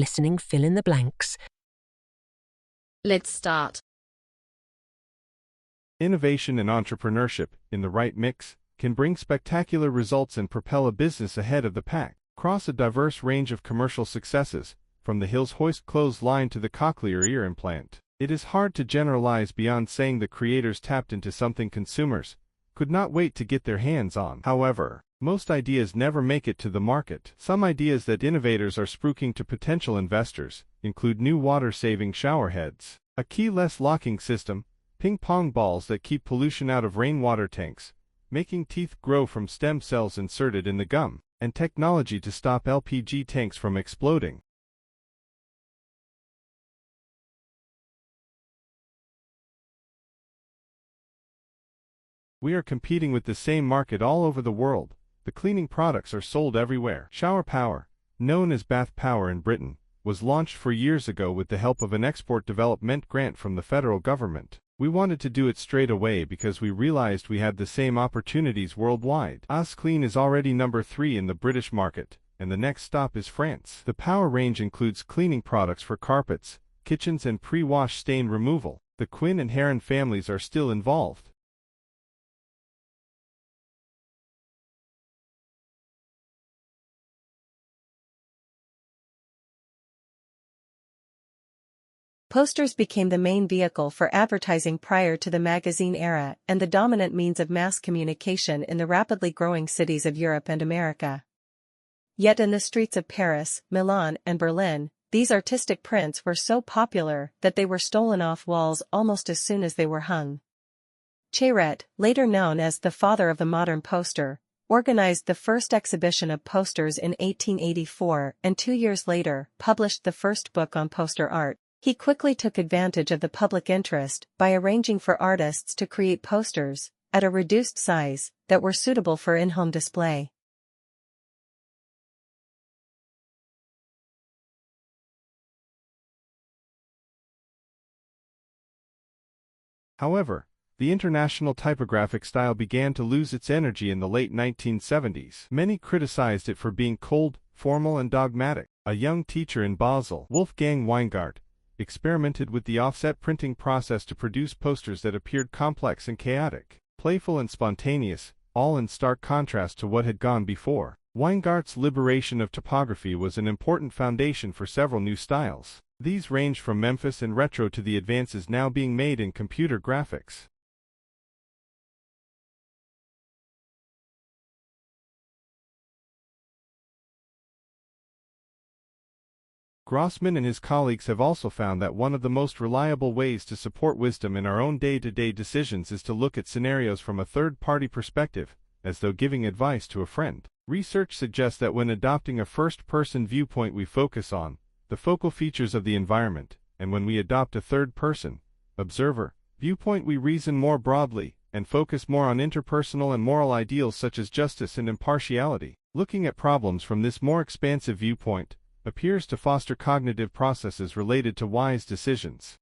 Listening Fill in the Blanks. Let's start. Innovation and entrepreneurship, in the right mix, can bring spectacular results and propel a business ahead of the pack. Across a diverse range of commercial successes, from the Hills Hoist clothesline to the cochlear ear implant, it is hard to generalize beyond saying the creators tapped into something consumers could not wait to get their hands on. However, most ideas never make it to the market. Some ideas that innovators are spruiking to potential investors include new water-saving shower heads, a keyless locking system, ping-pong balls that keep pollution out of rainwater tanks, making teeth grow from stem cells inserted in the gum, and technology to stop LPG tanks from exploding. We are competing with the same market all over the world. The cleaning products are sold everywhere. Shower Power, known as Bath Power in Britain, was launched 4 years ago with the help of an export development grant from the federal government. We wanted to do it straight away because we realized we had the same opportunities worldwide. Clean is already number 3 in the British market, and the next stop is France. The Power range includes cleaning products for carpets, kitchens and pre-wash stain removal. The Quinn and Heron families are still involved. Posters became the main vehicle for advertising prior to the magazine era and the dominant means of mass communication in the rapidly growing cities of Europe and America. Yet in the streets of Paris, Milan, and Berlin, these artistic prints were so popular that they were stolen off walls almost as soon as they were hung. Cheyret, later known as the father of the modern poster, organized the first exhibition of posters in 1884 and 2 years later published the first book on poster art. He quickly took advantage of the public interest by arranging for artists to create posters, at a reduced size, that were suitable for in-home display. However, the international typographic style began to lose its energy in the late 1970s. Many criticized it for being cold, formal and dogmatic. A young teacher in Basel, Wolfgang Weingart, experimented with the offset printing process to produce posters that appeared complex and chaotic, playful and spontaneous, all in stark contrast to what had gone before. Weingart's liberation of typography was an important foundation for several new styles. These ranged from Memphis and retro to the advances now being made in computer graphics. Grossman and his colleagues have also found that one of the most reliable ways to support wisdom in our own day-to-day decisions is to look at scenarios from a third-party perspective, as though giving advice to a friend. Research suggests that when adopting a first-person viewpoint we focus on the focal features of the environment, and when we adopt a third-person, observer, viewpoint we reason more broadly, and focus more on interpersonal and moral ideals such as justice and impartiality. Looking at problems from this more expansive viewpoint appears to foster cognitive processes related to wise decisions.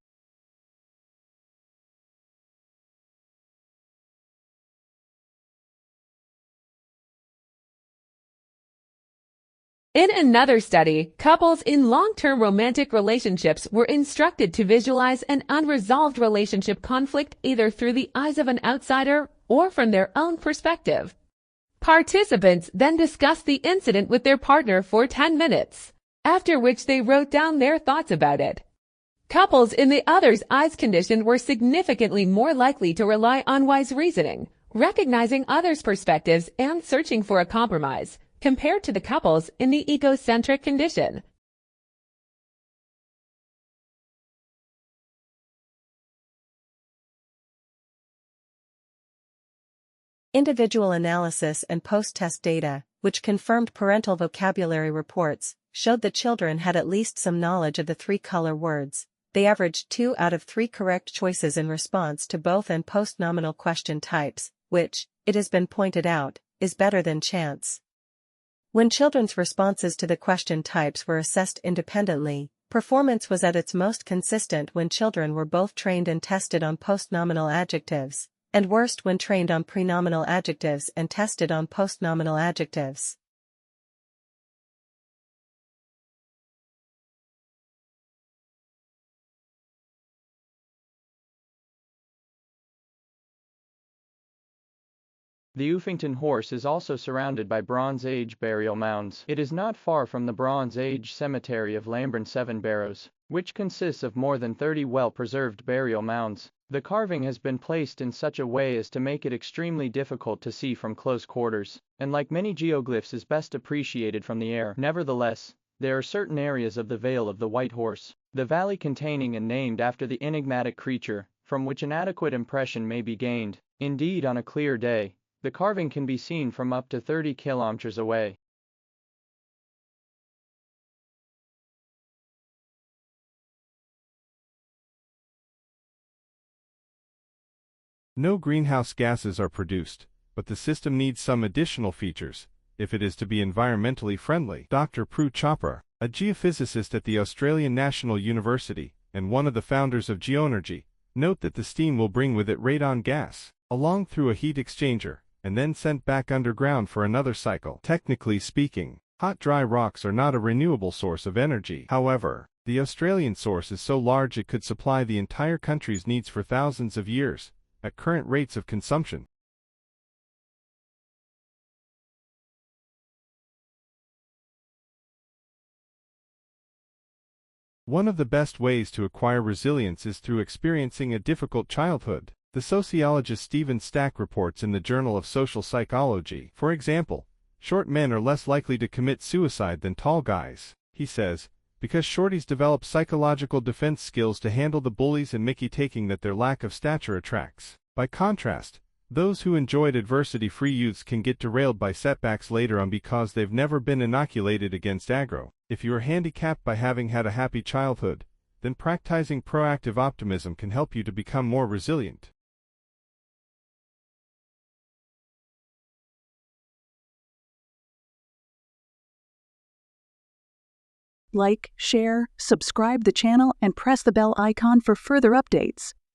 In another study, couples in long-term romantic relationships were instructed to visualize an unresolved relationship conflict either through the eyes of an outsider or from their own perspective. Participants then discussed the incident with their partner for 10 minutes. After which they wrote down their thoughts about it. Couples in the other's eyes condition were significantly more likely to rely on wise reasoning, recognizing others' perspectives and searching for a compromise, compared to the couples in the egocentric condition. Individual analysis and post-test data, which confirmed parental vocabulary reports, showed the children had at least some knowledge of the 3 color words. They averaged 2 out of 3 correct choices in response to both and post-nominal question types, which, it has been pointed out, is better than chance. When children's responses to the question types were assessed independently, performance was at its most consistent when children were both trained and tested on post-nominal adjectives, and worst when trained on prenominal adjectives and tested on post-nominal adjectives. The Uffington horse is also surrounded by Bronze Age burial mounds. It is not far from the Bronze Age cemetery of Lamburn Seven Barrows, which consists of more than 30 well-preserved burial mounds. The carving has been placed in such a way as to make it extremely difficult to see from close quarters, and like many geoglyphs is best appreciated from the air. Nevertheless, there are certain areas of the Vale of the White Horse, the valley containing and named after the enigmatic creature, from which an adequate impression may be gained. Indeed, on a clear day, the carving can be seen from up to 30 kilometers away. No greenhouse gases are produced, but the system needs some additional features if it is to be environmentally friendly. Dr. Prue Chopra, a geophysicist at the Australian National University and one of the founders of geoenergy, note that the steam will bring with it radon gas, along through a heat exchanger, and then sent back underground for another cycle. Technically speaking, hot dry rocks are not a renewable source of energy. However, the Australian source is so large it could supply the entire country's needs for thousands of years, at current rates of consumption. One of the best ways to acquire resilience is through experiencing a difficult childhood. The sociologist Stephen Stack reports in the Journal of Social Psychology. For example, short men are less likely to commit suicide than tall guys, he says, because shorties develop psychological defense skills to handle the bullies and mickey-taking that their lack of stature attracts. By contrast, those who enjoyed adversity-free youths can get derailed by setbacks later on because they've never been inoculated against aggro. If you are handicapped by having had a happy childhood, then practicing proactive optimism can help you to become more resilient. Like, share, subscribe the channel, and press the bell icon for further updates.